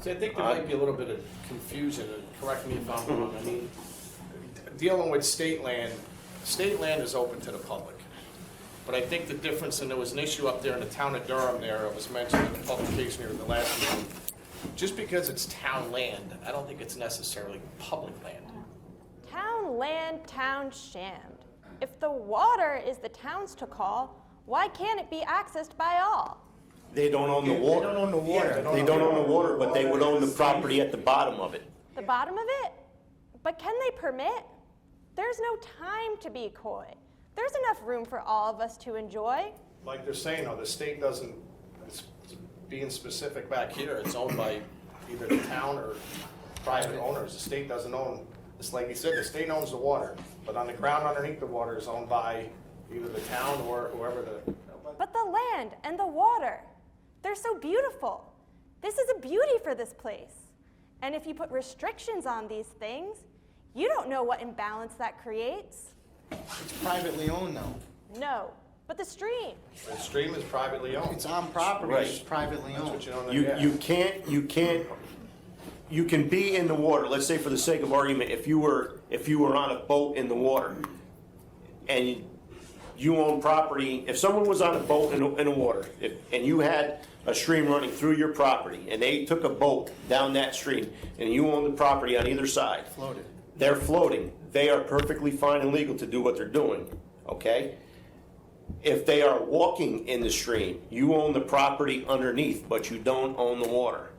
See, I think there might be a little bit of confusion, and correct me if I'm wrong. I mean, dealing with state land is open to the public. But I think the difference, and there was an issue up there in the town of Durham there, it was mentioned in the publication here in the last meeting, just because it's town land, I don't think it's necessarily public land. Town land, town shammed. If the water is the town's to call, why can't it be accessed by all? They don't own the water. They don't own the water. They don't own the water, but they would own the property at the bottom of it. The bottom of it? But can they permit? There's no time to be coy. There's enough room for all of us to enjoy. Like they're saying, though, the state doesn't, it's being specific back here, it's owned by either the town or private owners. The state doesn't own, it's like you said, the state owns the water, but on the ground underneath the water is owned by either the town or whoever the... But the land and the water, they're so beautiful. This is a beauty for this place. And if you put restrictions on these things, you don't know what imbalance that creates. It's privately owned though. No, but the stream. The stream is privately owned. It's on property, Right. it's privately That's owned. what you don't know. You can be in the water. Let's say, for the sake of argument, if you were on a boat in the water, and you own property. If someone was on a boat in the water, and you had a stream running through your property, and they took a boat down that stream, and you own the property on either side, Floated. they're floating. They are perfectly fine and legal to do what they're doing. Okay. If they are walking in the stream, you own the property underneath, but you don't own the water.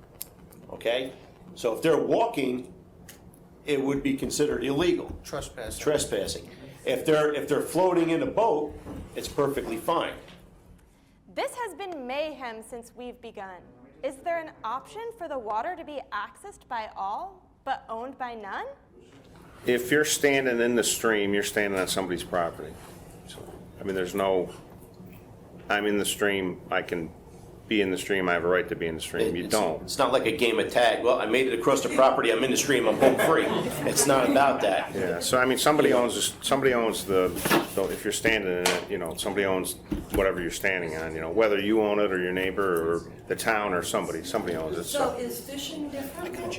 Okay? So if they're walking, it would be considered illegal. Trespassing. If they're floating in a boat, it's perfectly fine. This has been mayhem since we've begun. Is there an option for the water to be accessed by all, but owned by none? If you're standing in the stream, you're standing on somebody's property. So, I mean, there's no, I'm in the stream, I can be in the stream, I have a right to be in the stream. You don't. It's not like a game of tag. Well, I made it across the property, I'm in the stream, I'm home free. It's not about that. Yeah, so I mean, somebody owns the, if you're standing in it, you know, somebody owns whatever you're standing on, you know, whether you own it or your neighbor or the town or somebody owns it. So is fishing different?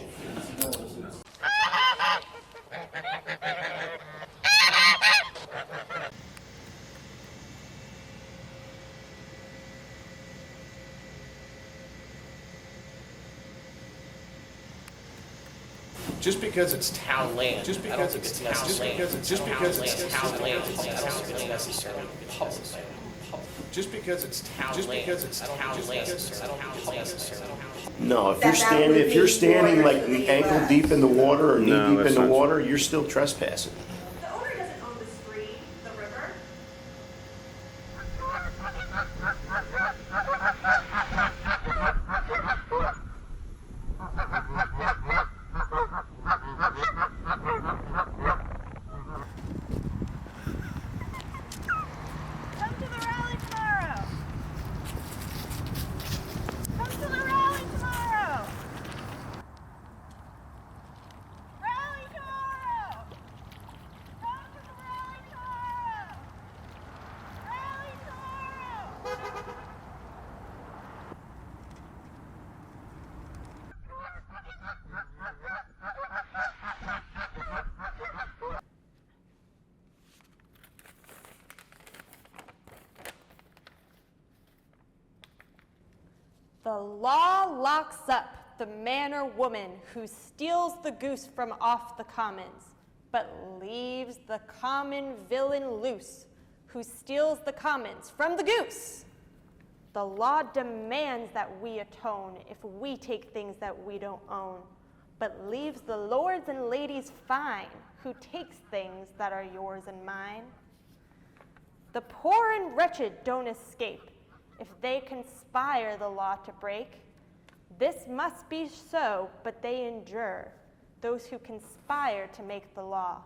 Just because it's town land, just because it's town land, just because it's town land, I don't think it's necessarily public land. Just because it's town land, I don't think it's necessarily. No, if you're standing like ankle deep in the water or knee deep in the water, you're still trespassing. The owner doesn't own the stream, the river. Come to the rally tomorrow. Come to the rally tomorrow. Rally tomorrow. Come to the rally tomorrow. Rally tomorrow. The law locks up the man or woman who steals the goose from off the commons, but leaves the common villain loose, who steals the commons from the goose. The law demands that we atone if we take things that we don't own, but leaves the lords and ladies fine, who takes things that are yours and mine. The poor and wretched don't escape if they conspire the law to break. This must be so, but they endure, those who conspire to make the law.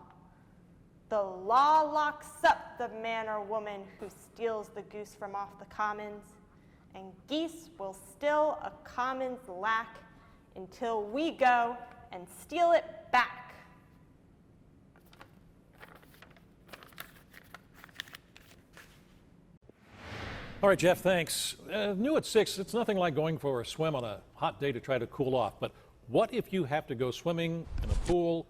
The law locks up the man or woman who steals the goose from off the commons, and geese will still a commons lack until we go and steal it back. All right, Jeff, thanks. New at 6, it's nothing like going for a swim on a hot day to try to cool off. But What if you have to go swimming in a pool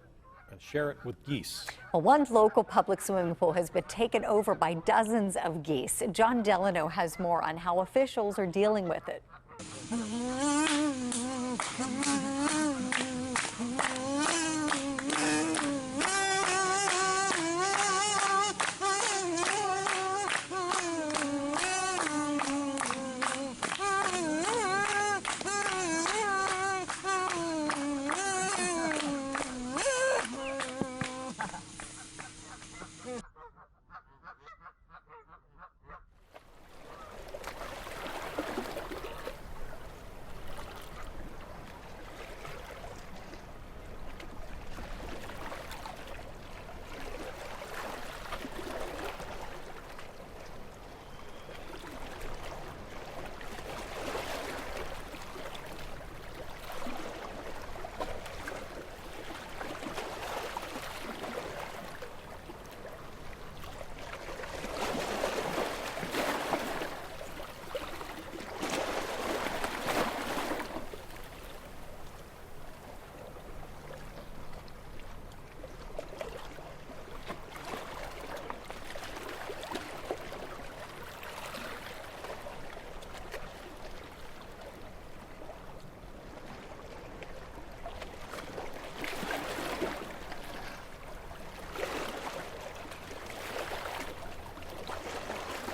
and share it with geese? Well, one local public swimming pool has been taken over by dozens of geese. John Delano has more on how officials are dealing with it.